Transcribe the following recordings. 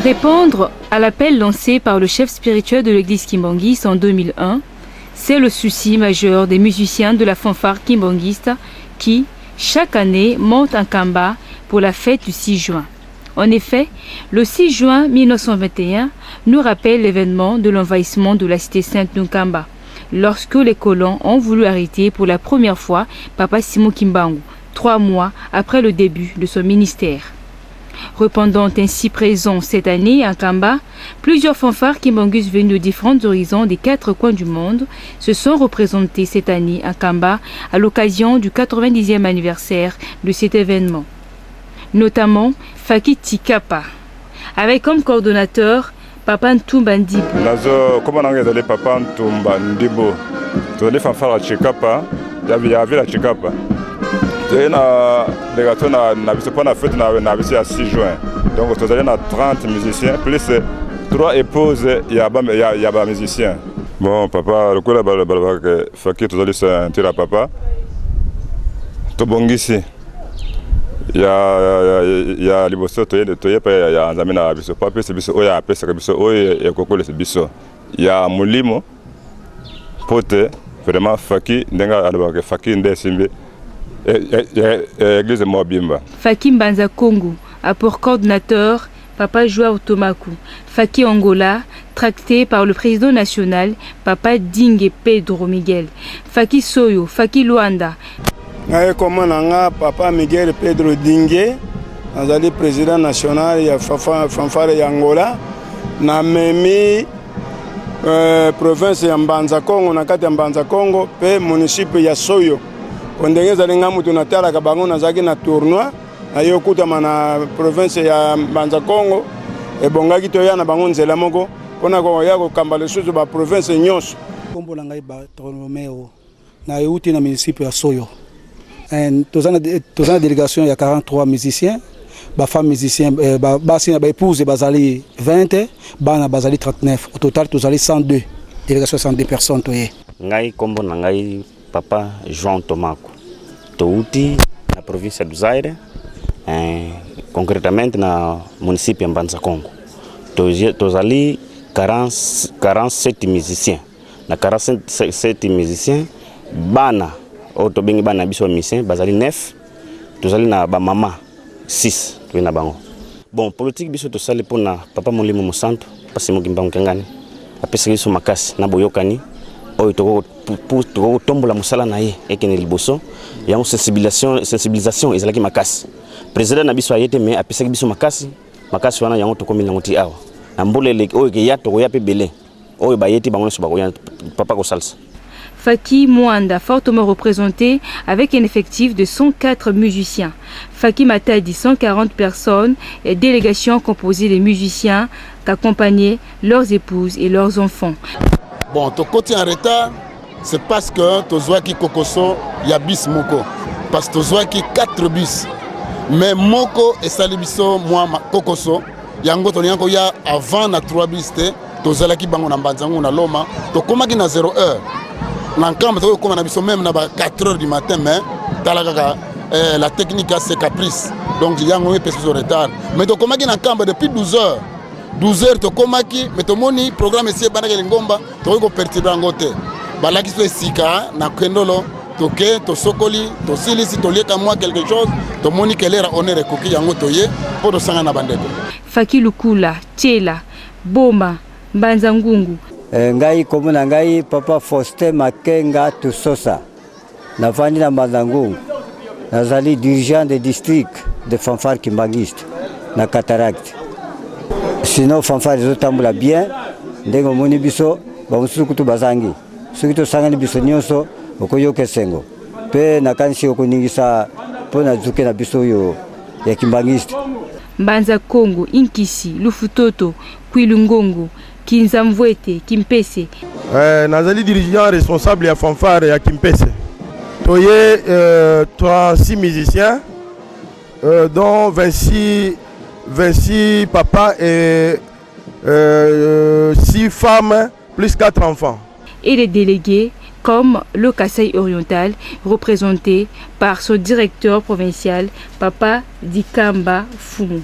Répondre à l'appel lancé par le chef spirituel de l'église kimbangiste en 2001, c'est le souci majeur des musiciens de la fanfare kimbangiste qui, chaque année, montent un kamba pour la fête du 6 juin. En effet, le 6 juin 1921 nous rappelle l'événement de l'envahissement de la cité sainte d'Nkamba, lorsque les colons ont voulu arrêter pour la première fois Papa Simon Kimbangu, 3 mois après le début de son ministère. Répondant ainsi présent cette année à Kamba, plusieurs fanfares kimbanguistes venus de différents horizons des 4 coins du monde se sont représentés cette année à Kamba à l'occasion du 90e anniversaire de cet événement. Notamment Faki Tikapa, avec comme coordonnateur Papa Ntumba Ndibo. Comment on a Papa Ntumba Ndibo, les fanfares à Chikapa, il y avait la Chikapa. Il y a une fête à 6 juin. Donc, il y a 30 musiciens, plus 3 épouses, il y a des musiciens. Bon, papa, le coup là, Faki, tu as un tir à papa. Tobongisi. Il y a les bosses, il y a un ami à Bisso, papa, c'est Bisso, il y a Pesa, Bisso, il y a Coco, c'est Bisso. Il y a Moulimo, Pote, vraiment Faki, Denga, Faki, Ndesimbe. Église Mobimba. Faki Mbanza Congo a pour coordinateur Papa Joao Tomaku. Faki Angola, tracté par le président national Papa Dingue Pedro Miguel. Faki Soyo, Faki Luanda. Comment Papa Miguel Pedro Dingue, le président national de fanfare Angola, na memi province ya Mbanza Congo, na kati ya Mbanza Congo, pe municipio ya Soyo. Ondengeza lenga mutu natala kabango nazaki na tournoi ayo kutama na province ya Mbanza Congo ebongaki to ya na bango nzela moko pona ko ya ko kamba lesusu ba province nyonso kombo la ngai Bartolomeo na yuti na municipio ya Soyo en tozana délégation il y a 43 musiciens ba femmes musiciens ba sina ba épouse bazali 20 bana bazali 39 au total tozali 102 délégation 102 personnes toye ngai kombo na ngai Papa João Tomaku, touti na província do Zaire, concretamente na município de Mbanza Congo. Toz ali 47 musiciens. Na 47 musiciens, bana, ou to bengi bana biso musiciens, bazali 9. Toz ali na ba mama 6, to na bango. Bon, politique biso to sali pona Papa Molimo Mosanto, pasi mo Kimbangu Kangani. Apesa biso makasi na boyokani. Oyo toko tombola musala na ye ekene liboso ya sensibilisation ezalaki makasi président na biso ayete me apesaki biso makasi wana yango tokomi nango ti awa na mbolele oyo ke ya toko ya pe belé oyo bayeti bango so bakoya papa ko salsa. Faki Mwanda, fortement représenté avec un effectif de 104 musiciens. Faki Matadi, 140 personnes et délégation composée de musiciens qu'accompagnaient leurs épouses et leurs enfants. Bon, ton côté en retard, c'est parce que tu as qui Kokoso, il y a bis Moko. Parce que tu as qui 4 bis. Mais Moko et Salibiso, moi, Kokoso, il y a avant na 3 bis, tu as qui bango na Mbanzango na Loma, tu as qui na 0 heure. L'encambre, tu as même na 4 heures du matin, mais la technique c'est caprice. Donc il y a un peu de retard. Mais tu as qui na cambre depuis 12 heures. 12 heures to komaki mais to moni programme ici bana ke ngomba to ko perturber ngote balaki so sika na kendolo to ke to sokoli to silisi to lieka moi quelque chose to moni que l'era honneur koki yango to ye pour to sanga na bandeko Faki Lukula Tchela Boma Mbanza Ngungu ngai komuna ngai Papa Faustin Makenga Tusosa na vandi na Mbanza Ngungu nazali dirigeant de district de fanfare kimbanguiste na Cataracte. Sinon fanfare zotambola bien ndenge moni biso ba musuku to bazangi soki to sangani biso nyonso okoyoka sengo pe nakanisi okoningisa pona zuke na biso yo ya kimbangiste Mbanza Congo Inkisi Lufutoto Kwilungongo Kinzamvwete Kimpese nazali dirigeant responsable ya fanfare ya Kimpese toye 36 musiciens dont 26 papas et 6 femmes plus 4 enfants. Et les délégués comme le Kasaï oriental représenté par son directeur provincial Papa Dikamba Fumu.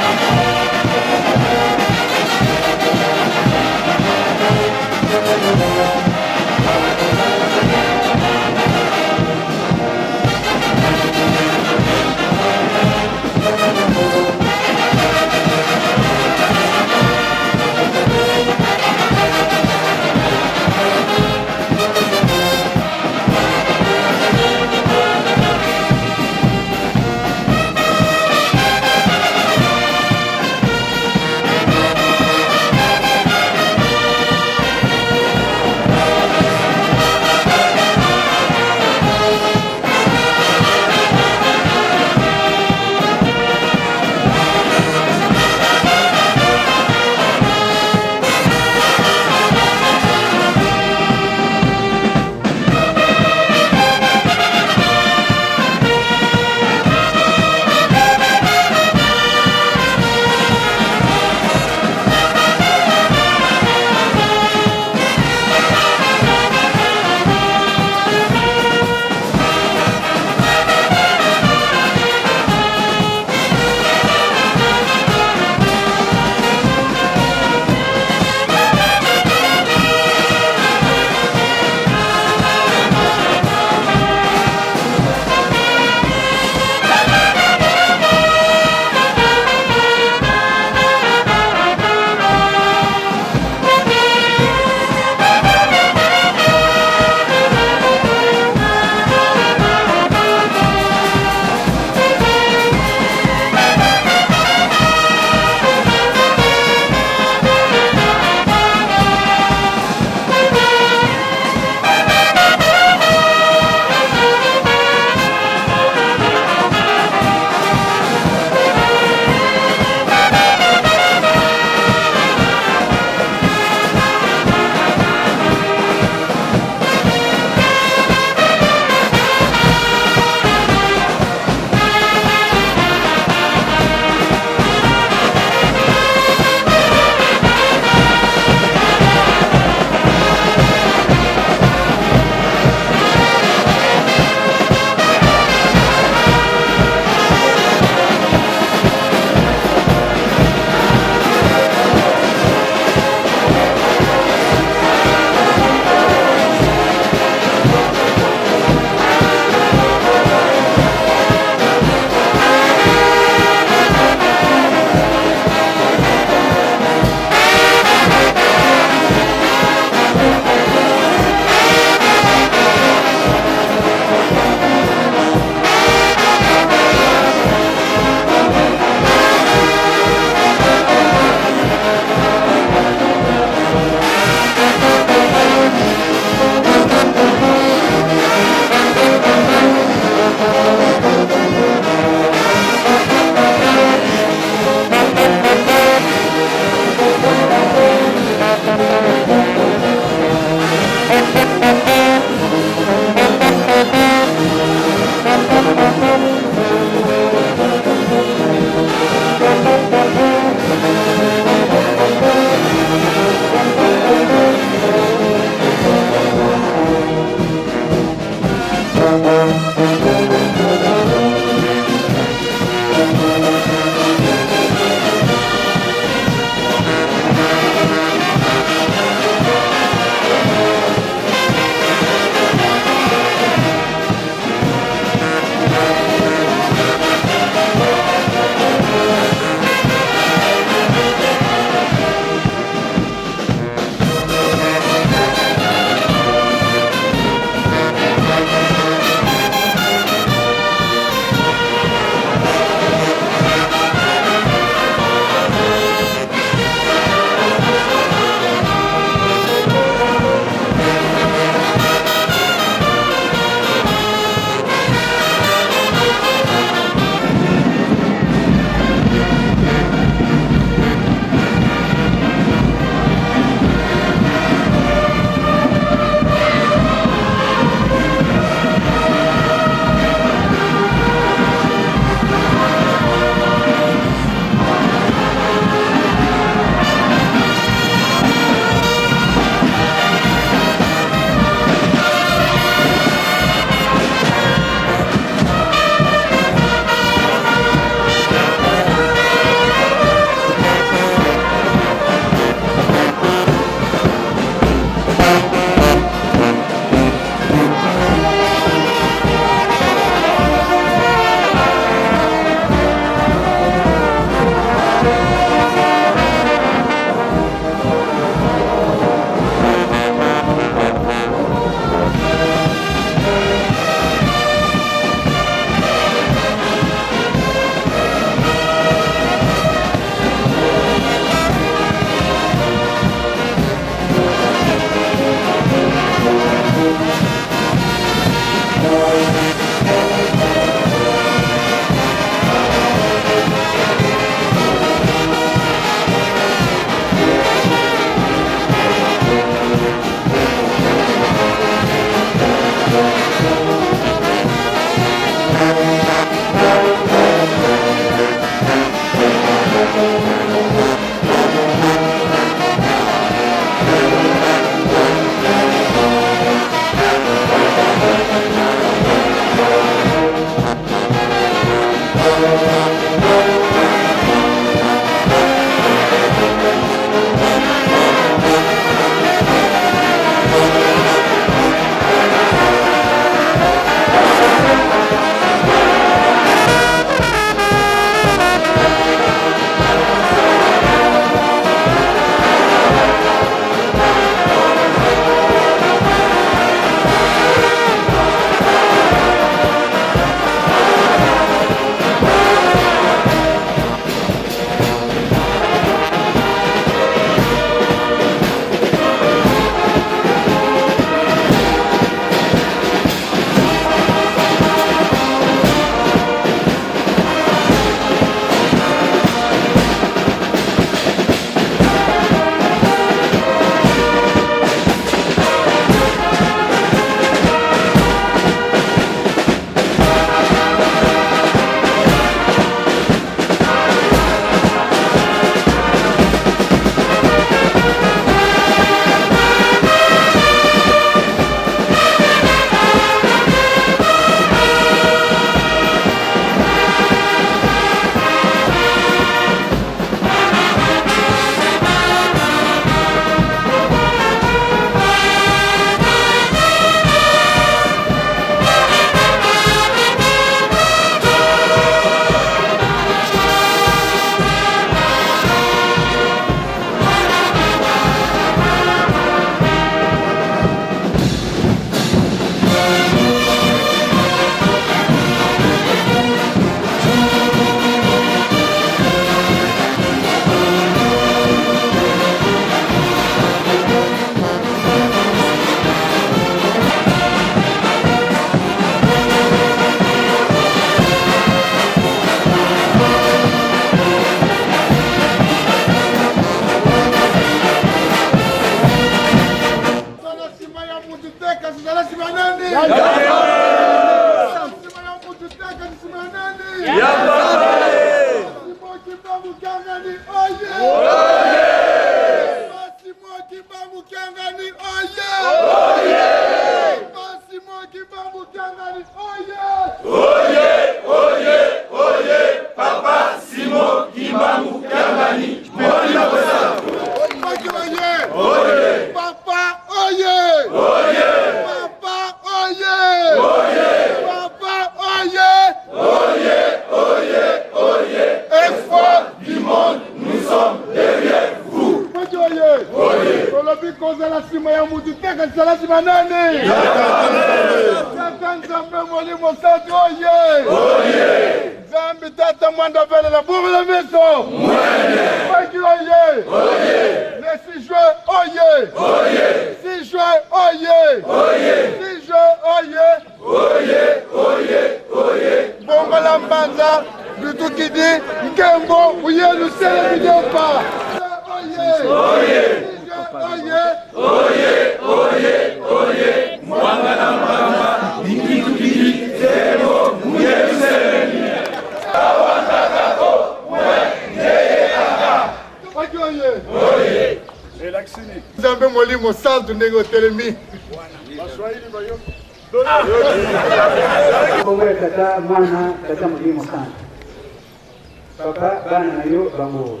Papa bana na yo bango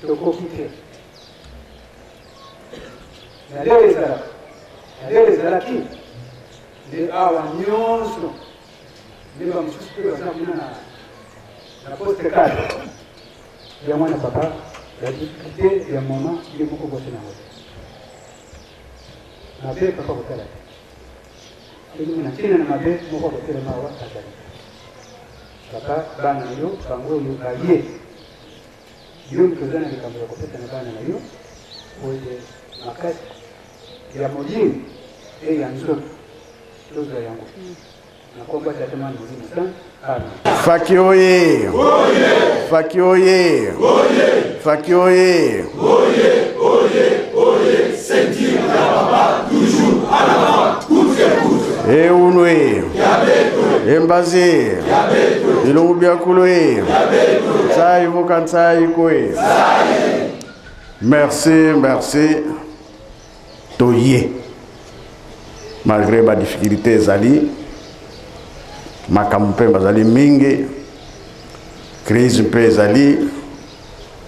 toko kite na leo zalaki de awa nyonso de ba msusu za muna na poste kade ya mwana papa ya kite ya mama ile mko bote na wote na be papa kotala ile na china na mabe mko bote na wa kata papa bana yo bango yo baye yo mtozana nikambo kopeta na bana na yo oje makati ya mojini ya nzoto tozo yangu na kwamba tatamani muhimu sana. Faki oye Faki oye Faki oye sentir la papa toujours à l'avant coûte que coûte et unwe embazi ilungu biakuloe sai vokansai koe merci toye malgré ma difficulté zali makampe bazali mingi crise pe zali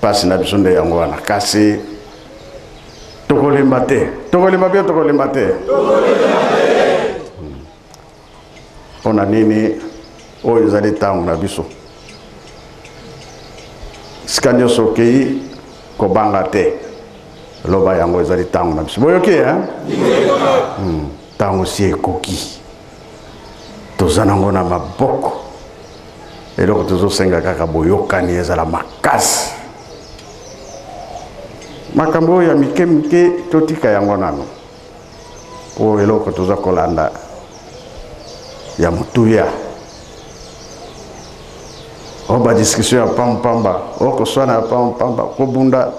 pasi na bisonde yango wana kasi tokolemba te ona nini oyo ezali ntango na biso sika nyonso okei kobanga te loba yango ezali ntango na biso boyoki ntango si ekoki toza nango na maboko eloko tozosenga kaka boyokani ezala makasi makambo oyo ya mike totika yango nano po eloko toza kolanda ya mutuya oba discussion ya pampamba okoswana ya pampamba kobunda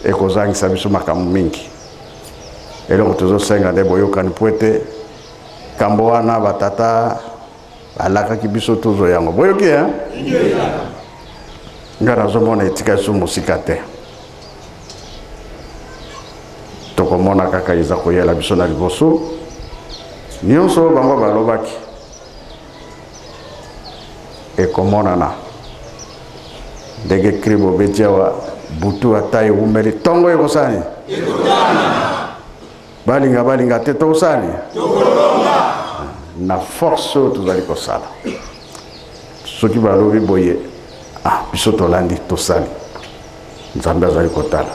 ekozangisa biso makambo mingi eloko tozosenga nde boyokani po ete kambo wana batata balakaki biso tozo yango boyoki nga nazomona etika biso mosika te tokomona kaka eza koyela biso na liboso nyonso bango balobaki ekomonana ndenge kribo betiawa butu ata ewumeli tongo ekosani balinga te tokosani na force oyo tozali kosala soki balobi boye biso tolandi tosali nzambe azali kotala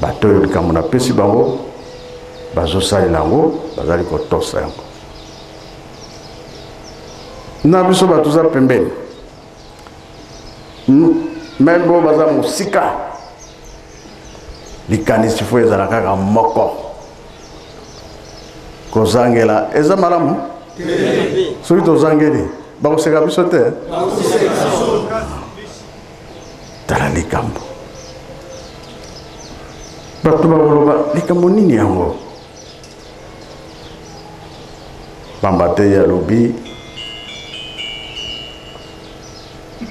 bato oyo likambo napesi bango bazosalela yango bazali kotosa yango na biso bato za pembeni meme bo baza mosika likanisi fo ezala kaka moko kozangela eza malamu soki tozangeli bakoseka biso te tala likambo bato baboloba likambo nini yango pamba te ye alobi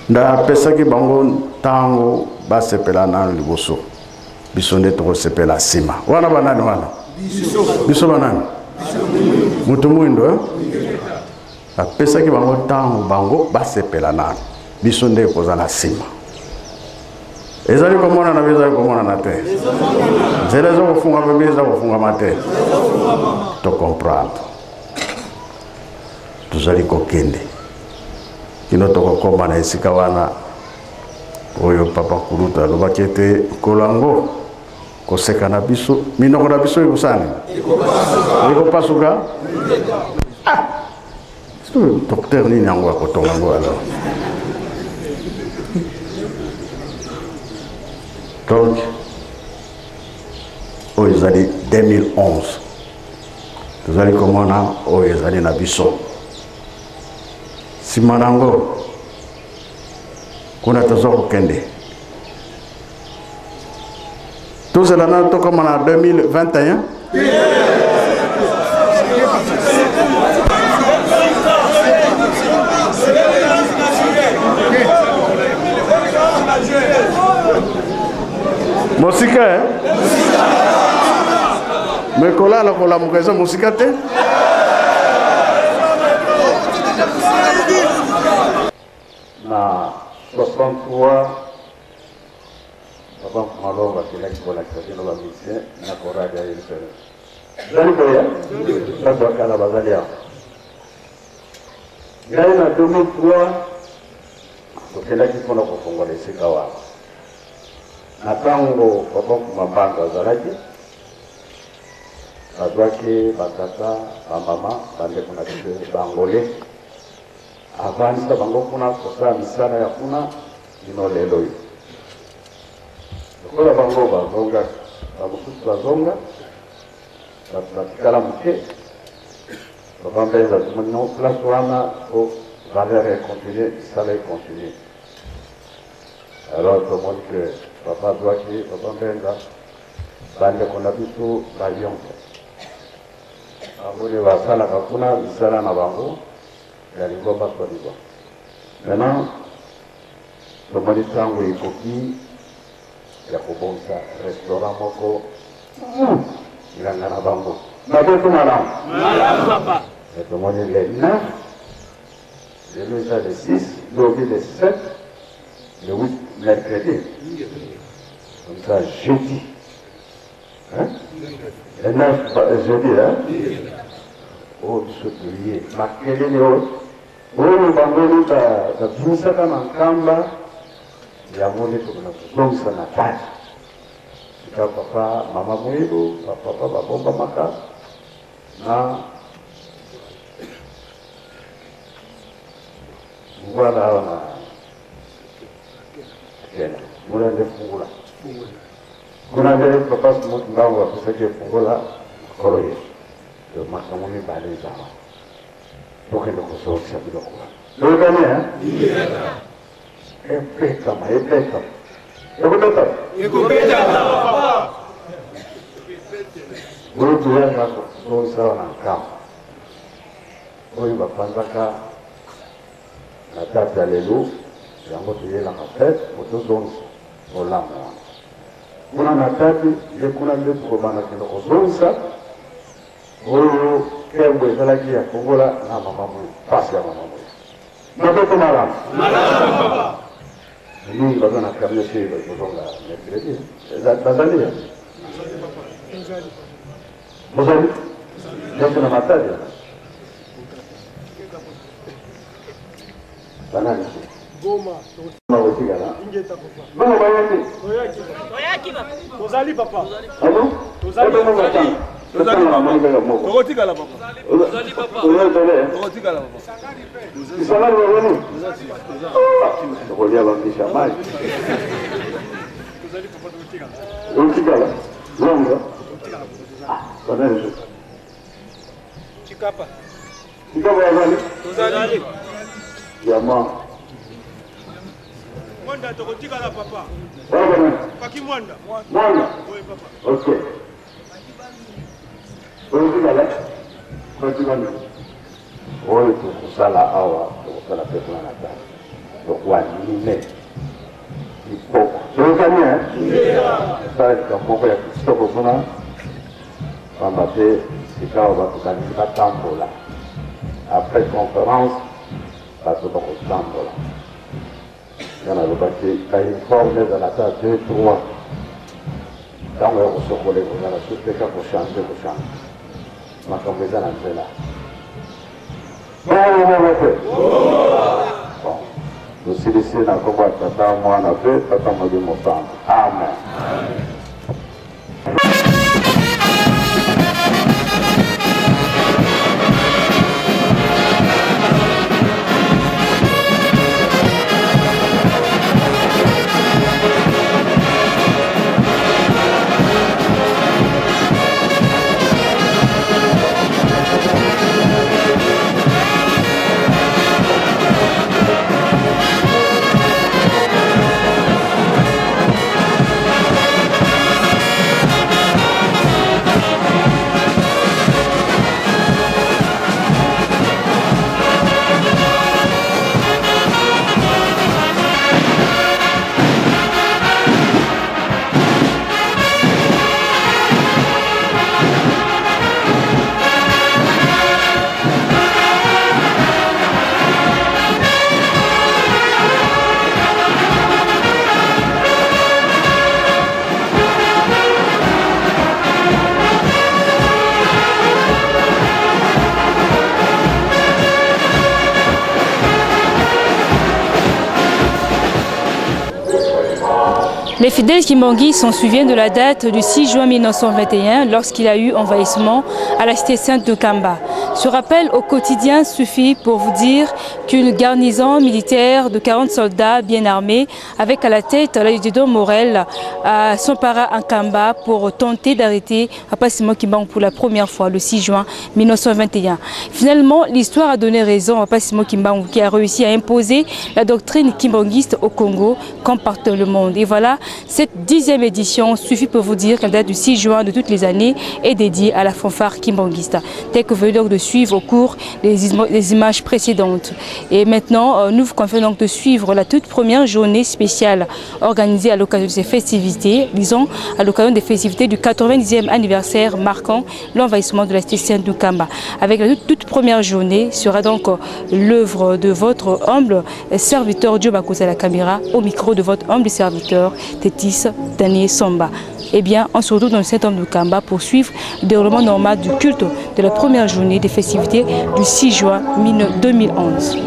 ndapesaki bango ntango basepela nano liboso biso nde tokosepela nsima wana banani wana biso banani moto mwindo apesaki bango ntango bango basepela nano biso nde ekozala nsima ezali komonana mpe ezali komonana te nzela eza kofungama mpe eza kofungama te tocomprendre tozali kokende kino tokokoma na esika wana oyo papa Kuluta alobaki ete kolango koseka na biso minoko na biso ekosani ekopasuka docteur nini yango akotonga ngo alors donc oyo ezali 2011 tozali komona oyo ezali na biso nsima nango kuna toza kokende tozela na tokoma na 2021 mosika mekolala kolamuka eza mosika te na 63 papa Malonga kelaki kolakisa bino bamisien na koradi ya Yerusalem zali koya bato bakala bazali awa ngai na 2003 tokendaki mpona kofongola esika wana na ntango papa Mabanga azalaki bazwaki batata bamama bandeko na biso bangole avandisa bango kuna kosala misala ya kuna ino lelo oyo lokola bango bazonga bamosusu bazonga bato batikala moke papa Mbenza tomoni place wana po valeur econtinue misala econtinue alors tomoni ke papa azwaki papa Mbenza bandeko na biso bayongo bamoni basalaka kuna misala na bango ya lingomba swadikwa maintenant tomoni ntango ekoki ya kobongisa restaurant moko nganga na bango nabeto malamu tomoni le 9 lelo eza le 6 lobi le 7 le 8 mercredi comme ça jeudi le 9 jeudi oyo biso toye makelele oyo bango babimisaka na nkamba yango nde tokona kozongisa na kati sika papa mama mwilu bapapa babombamaka na ngwala awa na kena mula nde fungula kuna nde papa sumutu ndango bapesaki efungula kolo ye makambo mibale ezala tokende kozongisa biloko loyokani epetama ekobetama oyo toyanga kozongisa wana nkamba oyo bapanzaka na date ya lelo yango toyelaka fete otozongisa olamu wana kuna na date nde kuna nde tokobana kende kozongisa oyo kembo ezalaki ya kongola na mama mwe pasi ya mama mwe mabeto malamu mingi baza na kamio te bazonga mercredi bazali ya bozali nete na matadi banani Mama bayaki tozali papa tokotikala papa isalari wawenu tokolia bambisha maji tokotikala longa banani chikapa yazali yama Mwanda tokotika la papa. Paki Mwanda. Mwanda. Oui papa. Ok. Tokotika la. Tokotika la. Oyo tokosala awa tokosala pe kuna na tata. Tokuanime. Ipoko. Tokosani sala likamoko ya kitoko kuna. Pamba te sikawa batukanisi batambola. Après conférence, bato bakotambola. Yana lobaki uniforme za nata 2-3 ntango ya kosokola ekozala sopeka kochange makambo eza na nzela tosilisi na kombo ya tata mwana pe tata molimo sango amen. Les fidèles Kimbangui s'en souviennent de la date du 6 juin 1921 lorsqu'il a eu envahissement à la cité sainte de Kamba. Ce rappel au quotidien suffit pour vous dire qu'une garnison militaire de 40 soldats bien armés, avec à la tête l'adjudant Morel, s'empara en Kamba pour tenter d'arrêter Apasimo Kimbangu pour la première fois le 6 juin 1921. Finalement, l'histoire a donné raison à Apasimo Kimbangu qui a réussi à imposer la doctrine kimbanguiste au Congo comme partout dans le monde. Et voilà, cette 10e édition suffit pour vous dire que la date du 6 juin de toutes les années est dédiée à la fanfare kimbanguiste. Tel que vous venez donc de suivre au cours des images précédentes. Et maintenant, nous vous confions donc de suivre la toute première journée spéciale organisée à l'occasion de ces festivités, disons à l'occasion des festivités du 90e anniversaire marquant l'envahissement de la cité sainte de Kamba. Avec la toute première journée sera donc l'œuvre de votre humble serviteur Dieu Bakosa la caméra au micro de votre humble serviteur Tétis Daniel Somba. Eh bien, on se retrouve dans le Saint-Homme de Kamba pour suivre le déroulement normal du culte de la première journée des festivités du 6 juin 2011.